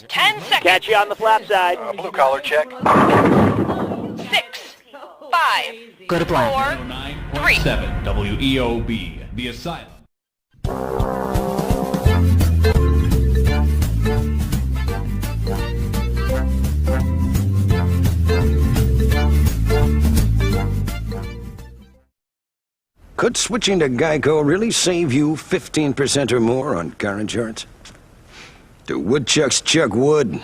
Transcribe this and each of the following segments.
10 seconds. Catch you on the flap side. Blue collar check. 6, 5, Go to black. 4, 3. 7 WEOB, The Asylum. Could switching to Geico really save you 15% or more on car insurance? Do woodchucks chuck wood?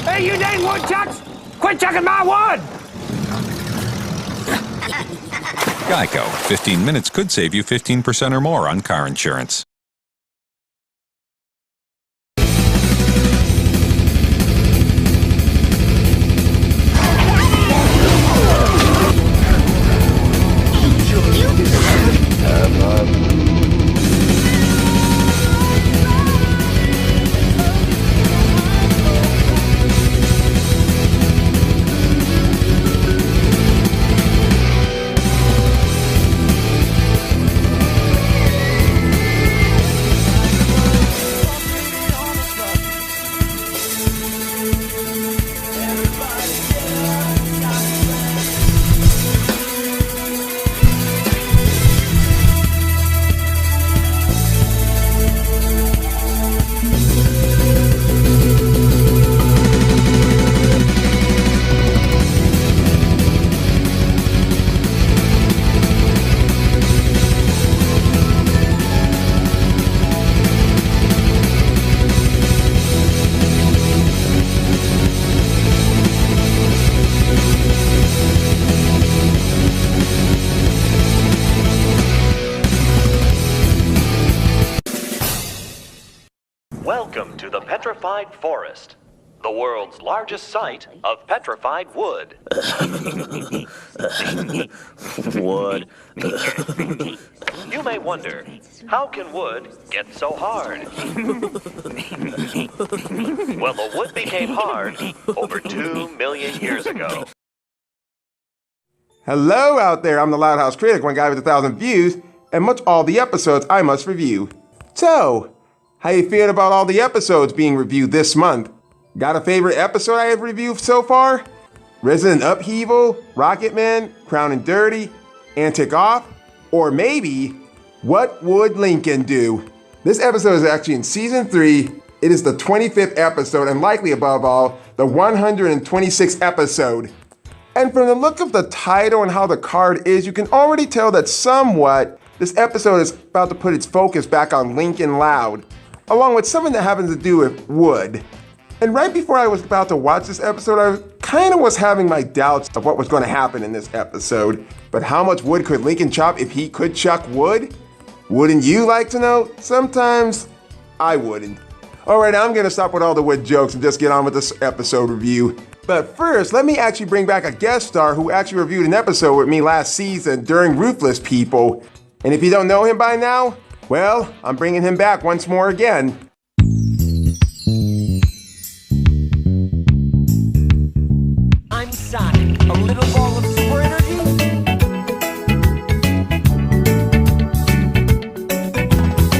Hey, you dang woodchucks! Quit chucking my wood! Geico. 15 minutes could save you 15% or more on car insurance. Welcome to the Petrified Forest, the world's largest site of petrified wood. Wood. You may wonder, how can wood get so hard? Well, the wood became hard over 2 million years ago. Hello out there, I'm the Loud House Critic, one guy with 1,000 views, and much all the episodes I must review. So, how you feeling about all the episodes being reviewed this month? Got a favorite episode I have reviewed so far? Resident Upheaval, Rocket Man, Crown and Dirty, Antic Off, or maybe, What Would Lincoln Do? This episode is actually in Season 3, it is the 25th episode, and likely above all, the 126th episode. And from the look of the title and how the card is, you can already tell that somewhat, this episode is about to put its focus back on Lincoln Loud, along with something that happens to do with wood. And right before I was about to watch this episode, I kind of was having my doubts of what was going to happen in this episode. But how much wood could Lincoln chop if he could chuck wood? Wouldn't you like to know? Sometimes I wouldn't. Alright, I'm going to stop with all the wood jokes and just get on with this episode review. But first, let me actually bring back a guest star who actually reviewed an episode with me last season during Ruthless People. And if you don't know him by now, well, I'm bringing him back once more again. I'm Sonic, a little ball of super energy.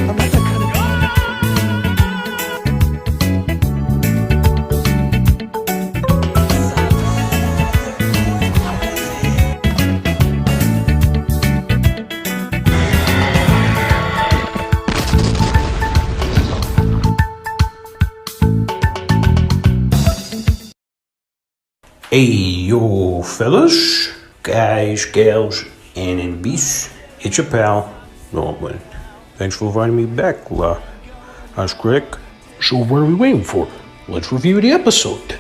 I'm like a Hey yo fellas, guys, gals, and beasts, it's your pal, Norman. Thanks for inviting me back, House Critic. So what are we waiting for? Let's review the episode.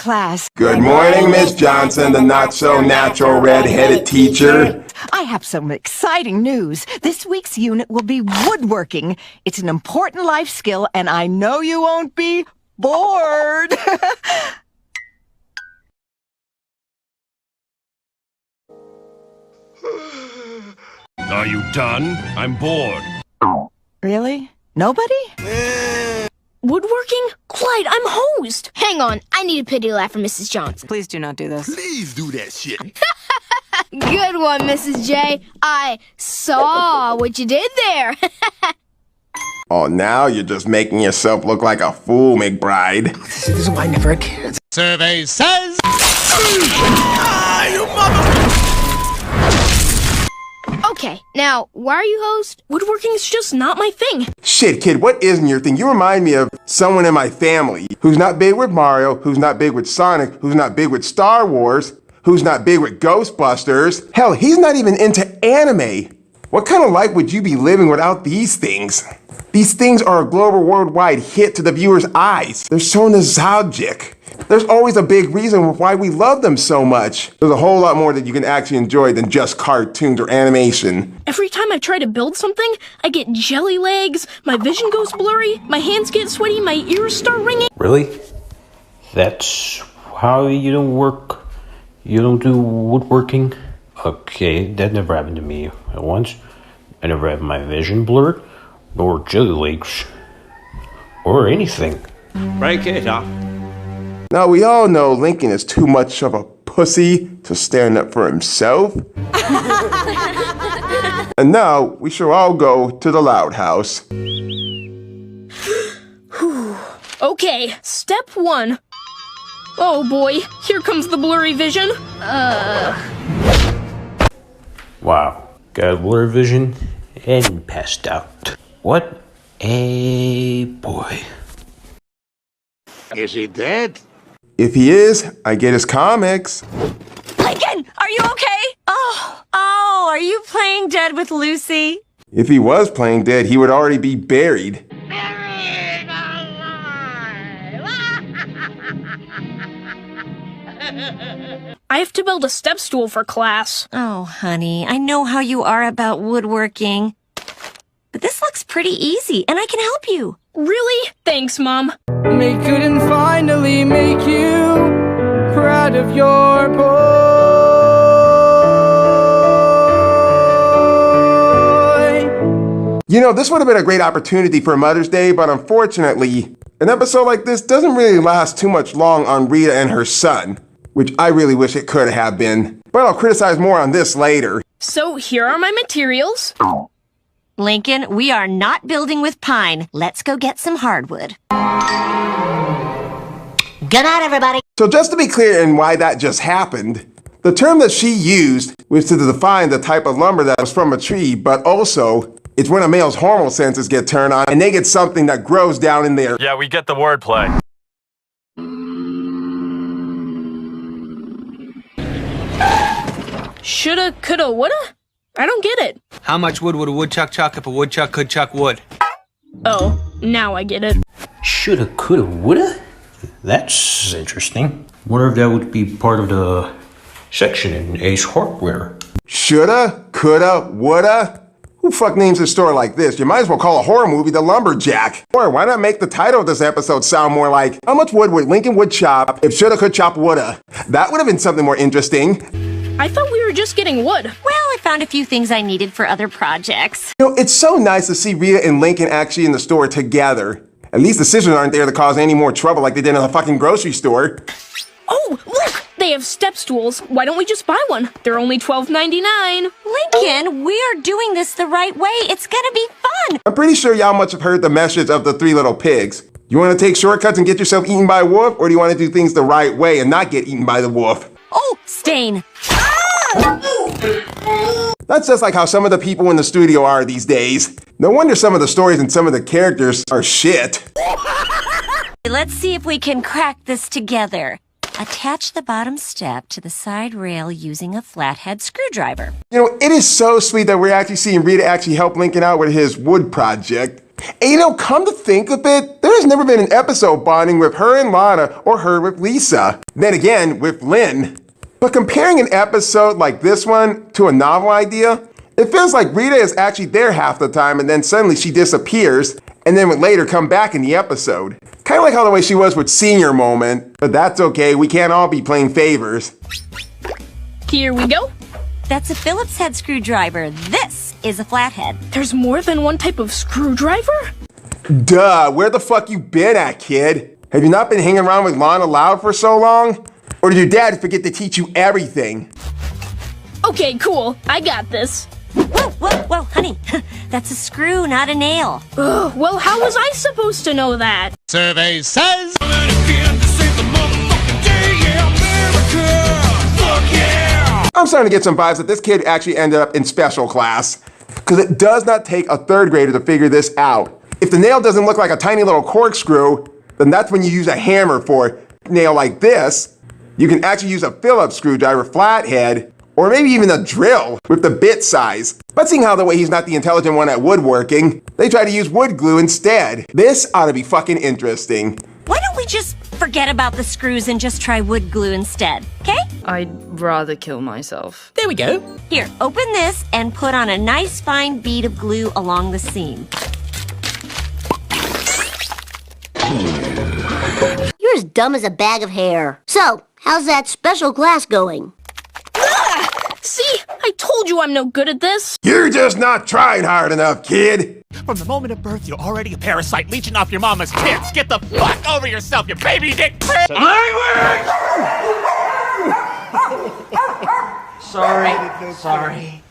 class. Good morning, Miss Johnson, the not-so-natural red-headed teacher. I have some exciting news. This week's unit will be woodworking. It's an important life skill, and I know you won't be bored. Are you done? I'm bored. Really? Nobody? Woodworking? Clyde, I'm hosed! Hang on, I need a pity laugh from Mrs. Johnson. Please do not do this. Please do that shit. Good one, Mrs. J. I saw what you did there. Oh, now you're just making yourself look like a fool, McBride. This is why I never had kids. Survey says... Okay, now, why are you host? Woodworking's just not my thing. Shit, kid, what isn't your thing? You remind me of someone in my family who's not big with Mario, who's not big with Sonic, who's not big with Star Wars, who's not big with Ghostbusters. Hell, he's not even into anime. What kind of life would you be living without these things? These things are a global worldwide hit to the viewer's eyes. They're so nostalgic. There's always a big reason why we love them so much. There's a whole lot more that you can actually enjoy than just cartoons or animation. Every time I try to build something, I get jelly legs, my vision goes blurry, my hands get sweaty, my ears start ringing. Really? That's how you don't work? You don't do woodworking? Okay, that never happened to me once. I never had my vision blurred, nor jelly legs, or anything. Break it up. Now, we all know Lincoln is too much of a pussy to stand up for himself. And now, we shall all go to the Loud House. Okay, step 1. Oh boy, here comes the blurry vision. Wow, got blurred vision and passed out. What a boy. Is he dead? If he is, I get his comics. Lincoln, are you okay? Oh, are you playing dead with Lucy? If he was playing dead, he would already be buried. Buried alive! I have to build a step stool for class. Oh, honey, I know how you are about woodworking. But this looks pretty easy, and I can help you. Really? Thanks, Mom. Make good and finally make you proud of your boy. You know, this would have been a great opportunity for Mother's Day, but unfortunately, an episode like this doesn't really last too much long on Rita and her son, which I really wish it could have been. But I'll criticize more on this later. So here are my materials. Lincoln, we are not building with pine. Let's go get some hardwood. Good night, everybody. So just to be clear in why that just happened, the term that she used was to define the type of lumber that was from a tree, but also it's when a male's hormonal senses get turned on and they get something that grows down in there. Yeah, we get the wordplay. Shoulda, coulda, woulda? I don't get it. How much wood would a woodchuck chuck if a woodchuck could chuck wood? Oh, now I get it. Shoulda, coulda, woulda? That's interesting. Wonder if that would be part of the section in Ace Hardware. Shoulda, coulda, woulda? Who fuck names a store like this? You might as well call a horror movie The Lumberjack. Or why not make the title of this episode sound more like, how much wood would Lincoln would chop if shoulda could chop woulda? That would have been something more interesting. I thought we were just getting wood. Well, I found a few things I needed for other projects. You know, it's so nice to see Rita and Lincoln actually in the store together. At least the scissors aren't there to cause any more trouble like they did in the fucking grocery store. Oh, look! They have step stools. Why don't we just buy one? They're only $12.99. Lincoln, we are doing this the right way. It's gonna be fun. I'm pretty sure y'all must have heard the message of the Three Little Pigs. You want to take shortcuts and get yourself eaten by a wolf, or do you want to do things the right way and not get eaten by the wolf? Oh, stain. That's just like how some of the people in the studio are these days. No wonder some of the stories and some of the characters are shit. Let's see if we can crack this together. Attach the bottom step to the side rail using a flathead screwdriver. You know, it is so sweet that we're actually seeing Rita actually help Lincoln out with his wood project. And you know, come to think of it, there has never been an episode bonding with her and Lana or her with Lisa. Then again, with Lynn. But comparing an episode like this one to a novel idea, it feels like Rita is actually there half the time and then suddenly she disappears and then would later come back in the episode. Kind of like how the way she was with Senior Moment. But that's okay, we can't all be playing favors. Here we go. That's a Phillips head screwdriver. This is a flathead. There's more than one type of screwdriver? Duh, where the fuck you been at, kid? Have you not been hanging around with Lana Loud for so long? Or did your dad forget to teach you everything? Okay, cool. I got this. Whoa, honey. That's a screw, not a nail. Ugh, well, how was I supposed to know that? Survey says... I'm starting to get some vibes that this kid actually ended up in special class. Because it does not take a third grader to figure this out. If the nail doesn't look like a tiny little corkscrew, then that's when you use a hammer for a nail like this. You can actually use a Phillips screwdriver flathead, or maybe even a drill with the bit size. But seeing how the way he's not the intelligent one at woodworking, they try to use wood glue instead. This ought to be fucking interesting. Why don't we just forget about the screws and just try wood glue instead, okay? I'd rather kill myself. There we go. Here, open this and put on a nice fine bead of glue along the seam. You're as dumb as a bag of hair. So, how's that special class going? See? I told you I'm no good at this. You're just not trying hard enough, kid. From the moment of birth, you're already a parasite leeching off your mama's kids. Get the fuck over yourself, you baby dick prick! Sorry.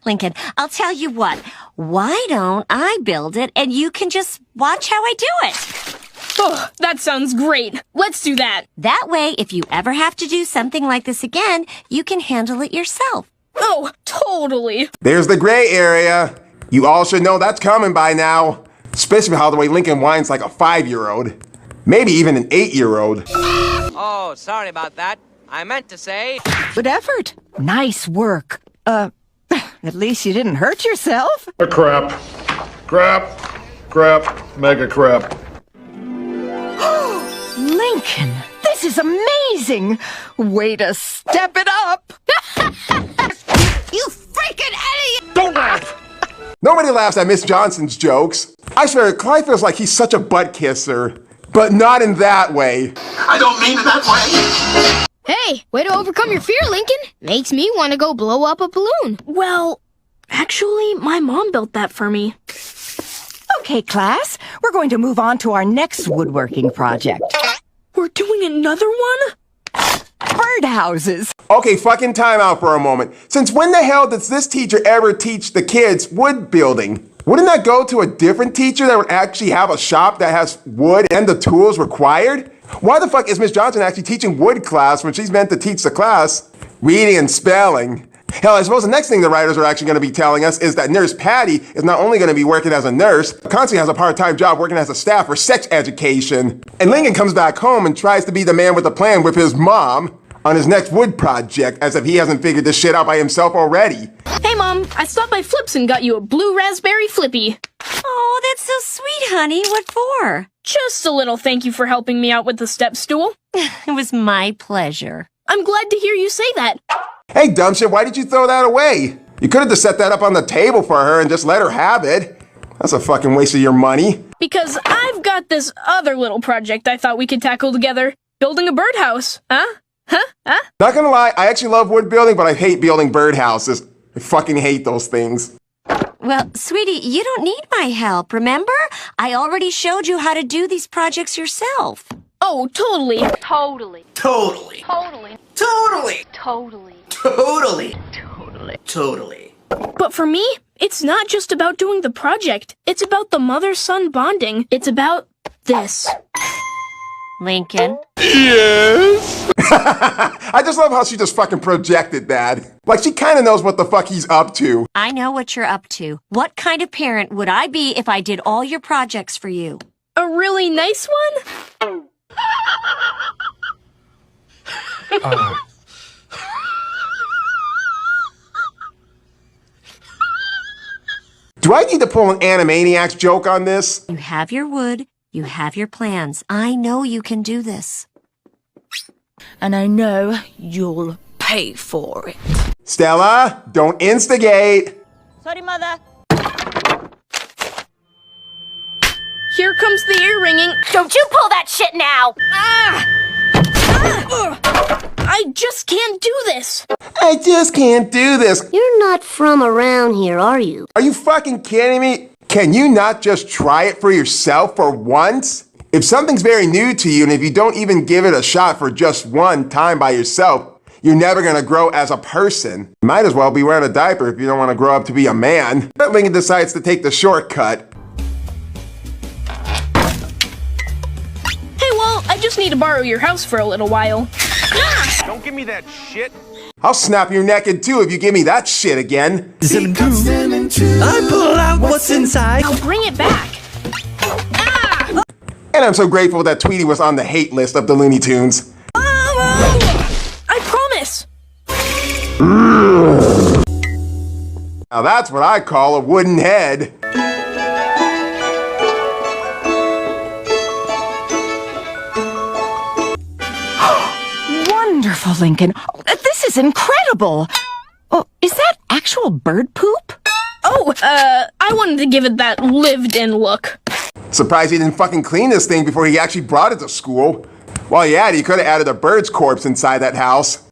Lincoln, I'll tell you what. Why don't I build it and you can just watch how I do it? Oh, that sounds great. Let's do that. That way, if you ever have to do something like this again, you can handle it yourself. Oh, totally. There's the gray area. You all should know that's coming by now. Especially how the way Lincoln whines like a 5-year-old. Maybe even an 8-year-old. Oh, sorry about that. I meant to say... Good effort. Nice work. At least you didn't hurt yourself. Crap, mega crap. Lincoln, this is amazing. Way to step it up. You freaking idiot! Don't laugh! Nobody laughs at Miss Johnson's jokes. I swear, Clyde feels like he's such a butt kisser. But not in that way. I don't mean it that way. Hey, way to overcome your fear, Lincoln. Makes me want to go blow up a balloon. Well, actually, my mom built that for me. Okay, class, we're going to move on to our next woodworking project. We're doing another one? Birdhouses. Okay, fucking time out for a moment. Since when the hell does this teacher ever teach the kids wood building? Wouldn't that go to a different teacher that would actually have a shop that has wood and the tools required? Why the fuck is Miss Johnson actually teaching wood class when she's meant to teach the class reading and spelling? Hell, I suppose the next thing the writers are actually going to be telling us is that Nurse Patty is not only going to be working as a nurse, but constantly has a part-time job working as a staff for sex education. And Lincoln comes back home and tries to be the man with a plan with his mom on his next wood project, as if he hasn't figured this shit out by himself already. Hey, Mom, I stopped by Flips and got you a blue raspberry flippy. Oh, that's so sweet, honey. What for? Just a little thank you for helping me out with the step stool. It was my pleasure. I'm glad to hear you say that. Hey, dumb shit, why did you throw that away? You could have just set that up on the table for her and just let her have it. That's a fucking waste of your money. Because I've got this other little project I thought we could tackle together. Building a birdhouse. Huh? Not gonna lie, I actually love wood building, but I hate building birdhouses. I fucking hate those things. Well, sweetie, you don't need my help, remember? I already showed you how to do these projects yourself. Oh, totally. Totally. Totally. Totally. Totally. Totally. Totally. Totally. Totally. But for me, it's not just about doing the project. It's about the mother-son bonding. It's about this. Lincoln? Yes? I just love how she just fucking projected that. Like, she kind of knows what the fuck he's up to. I know what you're up to. What kind of parent would I be if I did all your projects for you? A really nice one? Do I need to pull an Animaniacs joke on this? You have your wood, you have your plans. I know you can do this. And I know you'll pay for it. Stella, don't instigate. Sorry, Mother. Here comes the ear ringing. Don't you pull that shit now! I just can't do this. I just can't do this. You're not from around here, are you? Are you fucking kidding me? Can you not just try it for yourself for once? If something's very new to you, and if you don't even give it a shot for just one time by yourself, you're never gonna grow as a person. You might as well be wearing a diaper if you don't want to grow up to be a man. But Lincoln decides to take the shortcut. Hey, well, I just need to borrow your house for a little while. Don't give me that shit. I'll snap your neck in two if you give me that shit again. I pull out what's inside. I'll bring it back. And I'm so grateful that Tweety was on the hate list of the Looney Tunes. I promise. Now that's what I call a wooden head. Wonderful, Lincoln. Oh, this is incredible. Oh, is that actual bird poop? Oh, I wanted to give it that lived-in look. Surprised he didn't fucking clean this thing before he actually brought it to school. While he had it, he could have added a bird's corpse inside that house.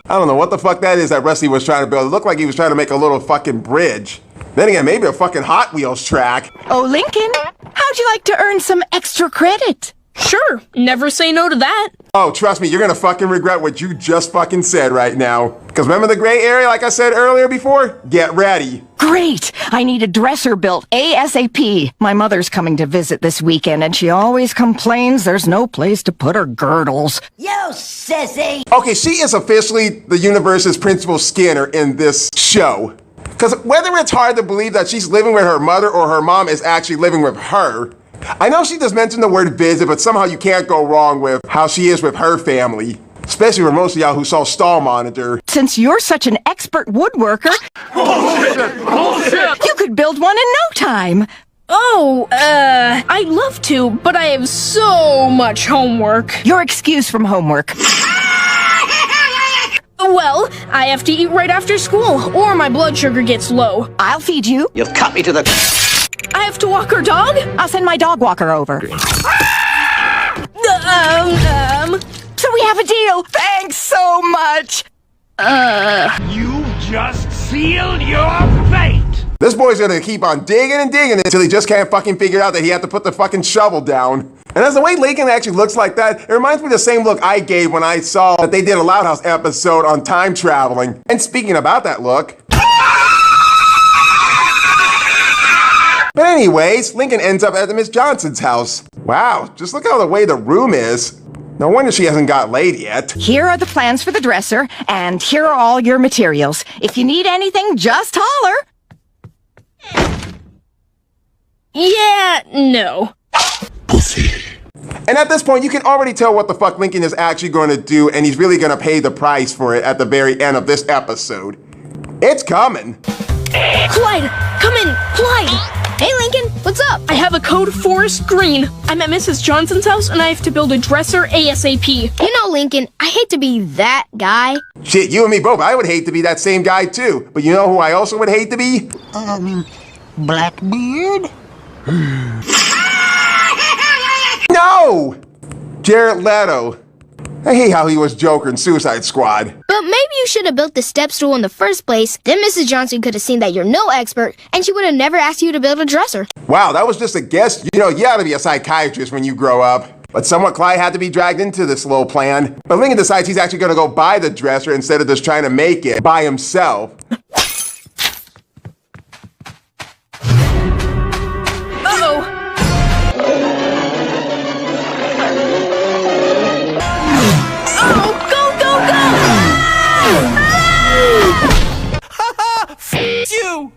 I don't know what the fuck that is that Rusty was trying to build. It looked like he was trying to make a little fucking bridge. Then again, maybe a fucking Hot Wheels track. Oh, Lincoln, how'd you like to earn some extra credit? Sure, never say no to that. Oh, trust me, you're gonna fucking regret what you just fucking said right now. Because remember the gray area like I said earlier before? Get ready. Great! I need a dresser built ASAP. My mother's coming to visit this weekend, and she always complains there's no place to put her girdles. You sissy! Okay, she is officially the universe's Principal Skinner in this show. Because whether it's hard to believe that she's living with her mother or her mom is actually living with her, I know she just mentioned the word visit, but somehow you can't go wrong with how she is with her family. Especially for most of y'all who saw Stall Monitor. Since you're such an expert woodworker, you could build one in no time. Oh, I'd love to, but I have so much homework. You're excused from homework. Well, I have to eat right after school, or my blood sugar gets low. I'll feed you. You've cut me to the... I have to walk our dog? I'll send my dog walker over. So we have a deal. Thanks so much. You just sealed your fate. This boy's gonna keep on digging and digging until he just can't fucking figure out that he had to put the fucking shovel down. And as the way Lincoln actually looks like that, it reminds me of the same look I gave when I saw that they did a Loud House episode on time traveling. And speaking about that look... But anyways, Lincoln ends up at Miss Johnson's house. Wow, just look how the way the room is. No wonder she hasn't got laid yet. Here are the plans for the dresser, and here are all your materials. If you need anything, just holler. Yeah, no. Pussy. And at this point, you can already tell what the fuck Lincoln is actually going to do, and he's really going to pay the price for it at the very end of this episode. It's coming. Clyde, come in, Clyde. Hey, Lincoln, what's up? I have a code Forest Green. I'm at Mrs. Johnson's house, and I have to build a dresser ASAP. You know, Lincoln, I hate to be that guy. Shit, you and me both. I would hate to be that same guy, too. But you know who I also would hate to be? Blackbeard? No! Jared Leto. I hate how he was Joker in Suicide Squad. But maybe you should have built the step stool in the first place. Then Mrs. Johnson could have seen that you're no expert, and she would have never asked you to build a dresser. Wow, that was just a guess. You know, you ought to be a psychiatrist when you grow up. But somewhat Clyde had to be dragged into this little plan. But Lincoln decides he's actually going to go buy the dresser instead of just trying to make it by himself. Uh-oh.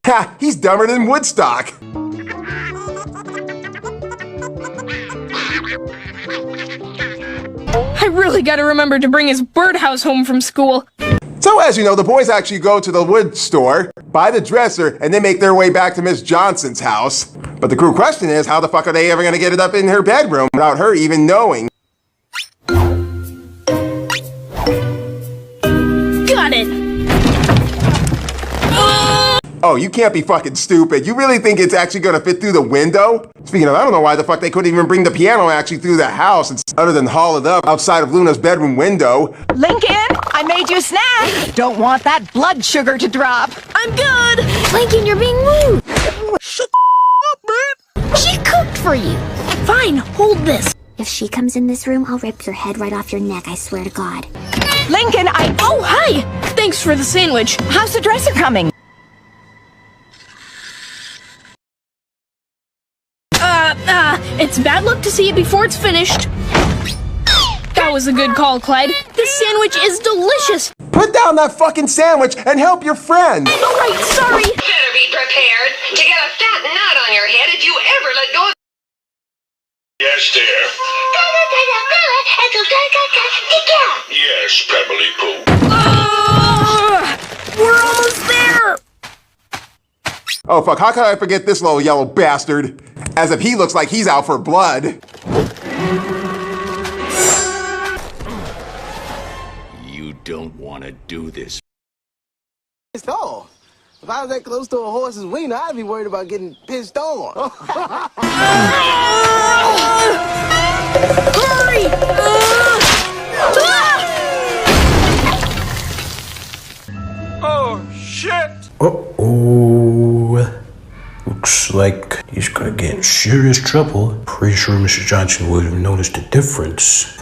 Ha! He's dumber than Woodstock. I really gotta remember to bring his birdhouse home from school. So as you know, the boys actually go to the wood store, buy the dresser, and then make their way back to Miss Johnson's house. But the crew question is, how the fuck are they ever gonna get it up in her bedroom without her even knowing? Got it! Oh, you can't be fucking stupid. You really think it's actually gonna fit through the window? Speaking of, I don't know why the fuck they couldn't even bring the piano actually through the house other than haul it up outside of Luna's bedroom window. Lincoln, I made you a snack. Don't want that blood sugar to drop. I'm good! Lincoln, you're being rude. Shut up, man! She cooked for you. Fine, hold this. If she comes in this room, I'll rip your head right off your neck, I swear to God. Lincoln, Oh, hi! Thanks for the sandwich. How's the dresser coming? It's bad luck to see it before it's finished. That was a good call, Clyde. This sandwich is delicious. Put down that fucking sandwich and help your friend. All right, sorry. Better be prepared to get a fat knot on your head if you ever let go of... Yes, dear. Yes, Pebbly Poo. We're almost there. Oh fuck, how could I forget this little yellow bastard? As if he looks like he's out for blood. You don't want to do this. Pissed off. If I was that close to a horse's wiener, I'd be worried about getting pissed on. Hurry! Oh, shit! Uh-oh. Looks like he's gonna get in serious trouble. Pretty sure Mrs. Johnson would have noticed the difference.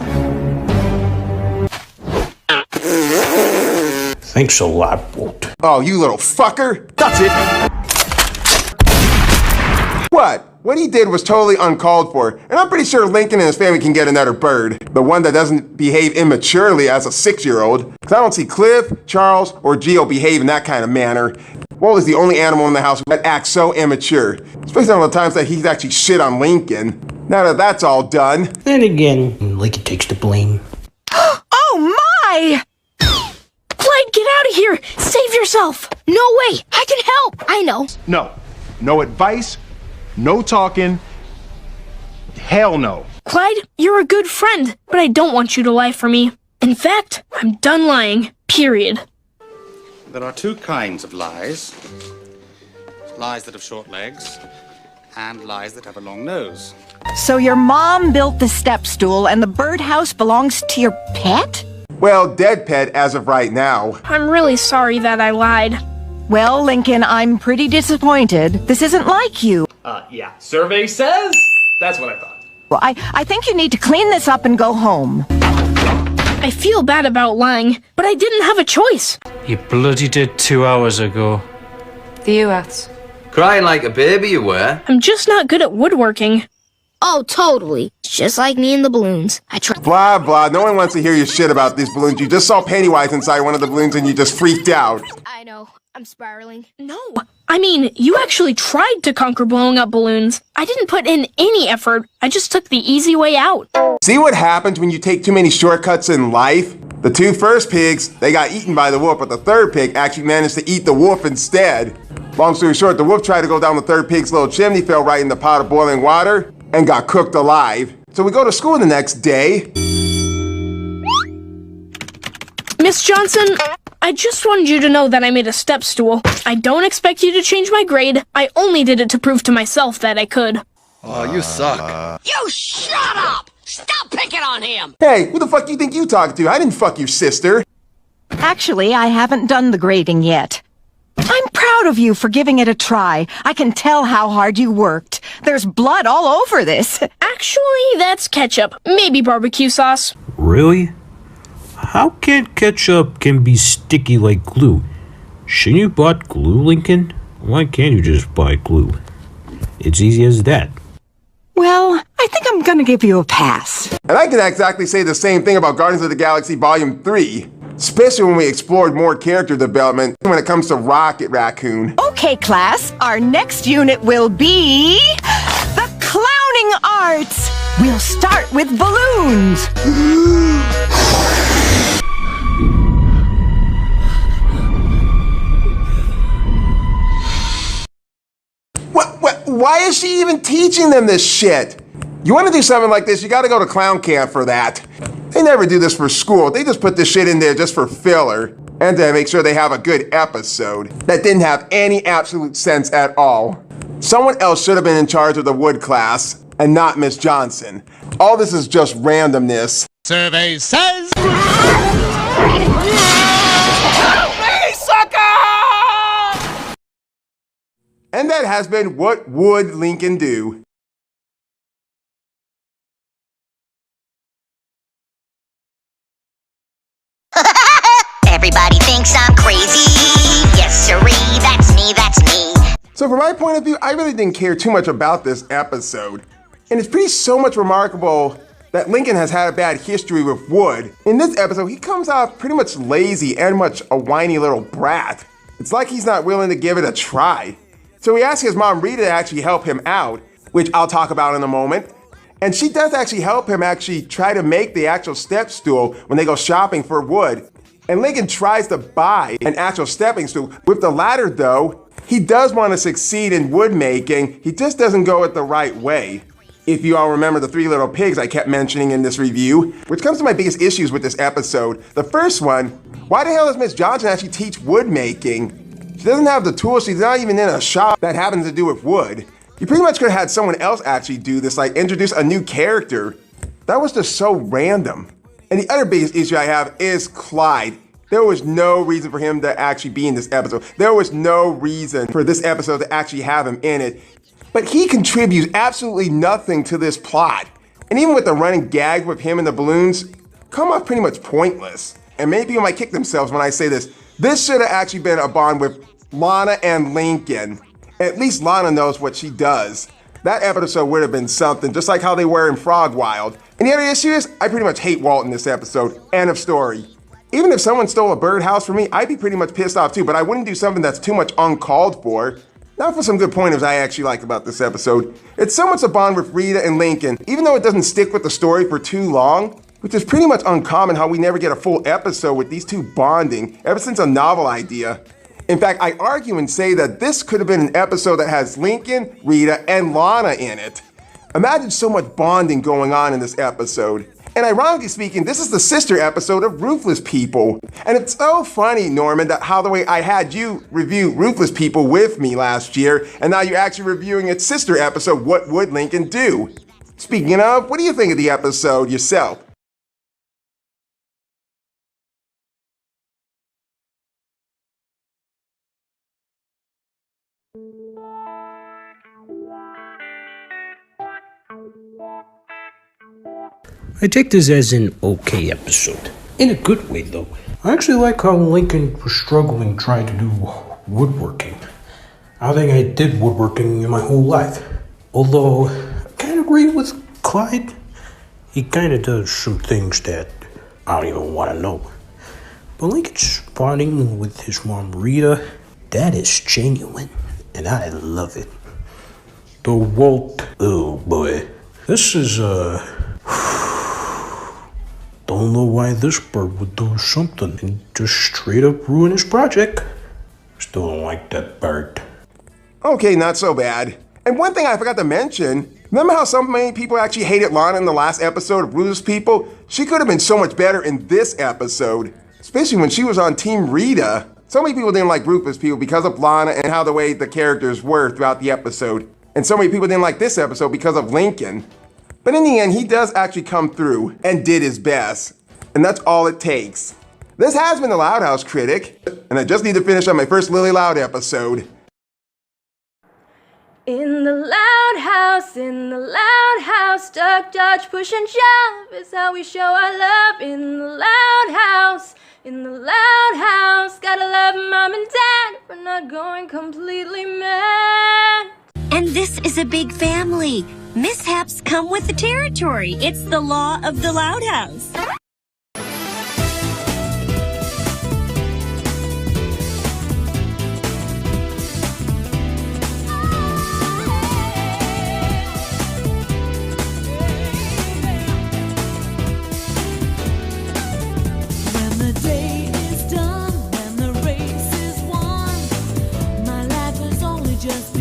Thanks a lot, Walt. Oh, you little fucker. That's it. What he did was totally uncalled for, and I'm pretty sure Lincoln and his family can get another bird. The one that doesn't behave immaturely as a 6-year-old. Because I don't see Cliff, Charles, or Gio behave in that kind of manner. Walt is the only animal in the house that acts so immature. Especially on the times that he's actually shit on Lincoln. Now that that's all done. Then again, Lincoln takes the blame. Oh my! Clyde, get out of here! Save yourself! No way! I can help! I know. No advice, no talking. Hell no. Clyde, you're a good friend, but I don't want you to lie for me. In fact, I'm done lying. Period. There are two kinds of lies. Lies that have short legs, and lies that have a long nose. So your mom built the step stool and the birdhouse belongs to your pet? Well, dead pet as of right now. I'm really sorry that I lied. Well, Lincoln, I'm pretty disappointed. This isn't like you. Yeah. Survey says that's what I thought. Well, I think you need to clean this up and go home. I feel bad about lying, but I didn't have a choice. You bloody did 2 hours ago. The U.S. Crying like a baby you were. I'm just not good at woodworking. Oh, totally. It's just like me and the balloons. I try. Blah, blah. No one wants to hear your shit about these balloons. You just saw Pennywise inside one of the balloons and you just freaked out. I know. I'm spiraling. No. I mean, you actually tried to conquer blowing up balloons. I didn't put in any effort. I just took the easy way out. See what happens when you take too many shortcuts in life? The two first pigs, they got eaten by the wolf, but the third pig actually managed to eat the wolf instead. Long story short, the wolf tried to go down the third pig's little chimney, fell right in the pot of boiling water, and got cooked alive. So we go to school the next day. Miss Johnson, I just wanted you to know that I made a step stool. I don't expect you to change my grade. I only did it to prove to myself that I could. Oh, you suck. You shut up! Stop picking on him! Hey, who the fuck you think you talking to? I didn't fuck your sister. Actually, I haven't done the grading yet. I'm proud of you for giving it a try. I can tell how hard you worked. There's blood all over this. Actually, that's ketchup. Maybe barbecue sauce. Really? How can ketchup can be sticky like glue? Shouldn't you bought glue, Lincoln? Why can't you just buy glue? It's easy as that. Well, I think I'm gonna give you a pass. And I can exactly say the same thing about Guardians of the Galaxy Volume 3. Especially when we explored more character development when it comes to Rocket Raccoon. Okay, class, our next unit will be the clowning arts. We'll start with balloons. Why is she even teaching them this shit? You want to do something like this, you got to go to clown camp for that. They never do this for school. They just put this shit in there just for filler and to make sure they have a good episode that didn't have any absolute sense at all. Someone else should have been in charge of the wood class and not Miss Johnson. All this is just randomness. Survey says... And that has been What Would Lincoln Do? Everybody thinks I'm crazy. Yes, sirree, that's me, that's me. So from my point of view, I really didn't care too much about this episode. And it's pretty so much remarkable that Lincoln has had a bad history with wood. In this episode, he comes off pretty much lazy and much a whiny little brat. It's like he's not willing to give it a try. So he asks his mom Rita to actually help him out, which I'll talk about in a moment. And she does actually help him actually try to make the actual step stool when they go shopping for wood. And Lincoln tries to buy an actual stepping stool. With the latter though, he does want to succeed in wood making, he just doesn't go it the right way. If you all remember the three little pigs I kept mentioning in this review, which comes to my biggest issues with this episode. The first one, why the hell does Miss Johnson actually teach wood making? She doesn't have the tools, she's not even in a shop that happens to do with wood. You pretty much could have had someone else actually do this, like introduce a new character. That was just so random. And the other biggest issue I have is Clyde. There was no reason for him to actually be in this episode. There was no reason for this episode to actually have him in it. But he contributes absolutely nothing to this plot. And even with the running gag with him and the balloons, come off pretty much pointless. And many people might kick themselves when I say this. This should have actually been a bond with Lana and Lincoln. At least Lana knows what she does. That episode would have been something, just like how they were in Frog Wild. And the other issue is, I pretty much hate Walt in this episode. End of story. Even if someone stole a birdhouse from me, I'd be pretty much pissed off too, but I wouldn't do something that's too much uncalled for. Now for some good pointers I actually like about this episode. It's so much a bond with Rita and Lincoln, even though it doesn't stick with the story for too long, which is pretty much uncommon how we never get a full episode with these two bonding ever since a novel idea. In fact, I argue and say that this could have been an episode that has Lincoln, Rita, and Lana in it. Imagine so much bonding going on in this episode. And ironically speaking, this is the sister episode of Ruthless People. And it's so funny, Norman, that how the way I had you review Ruthless People with me last year, and now you're actually reviewing its sister episode, What Would Lincoln Do? Speaking of, what do you think of the episode yourself? I take this as an okay episode. In a good way, though. I actually like how Lincoln was struggling trying to do woodworking. I think I did woodworking in my whole life. Although, I kind of agree with Clyde. He kind of does some things that I don't even want to know. But Lincoln's bonding with his mom Rita, that is genuine. And I love it. The Walt, oh boy. This is, don't know why this bird would do something and just straight up ruin his project. Still don't like that bird. Okay, not so bad. And one thing I forgot to mention, remember how so many people actually hated Lana in the last episode of Ruthless People? She could have been so much better in this episode, especially when she was on Team Rita. So many people didn't like Ruthless People because of Lana and how the way the characters were throughout the episode. And so many people didn't like this episode because of Lincoln. But in the end, he does actually come through and did his best. And that's all it takes. This has been the Loud House Critic, and I just need to finish on my first Lily Loud episode. In the loud house, duck, dodge, push and shove is how we show our love. In the loud house, gotta love mom and dad for not going completely mad. And this is a big family. Mishaps come with the territory. It's the law of the Loud House. When the day is done, when the race is won, my life has only just begun.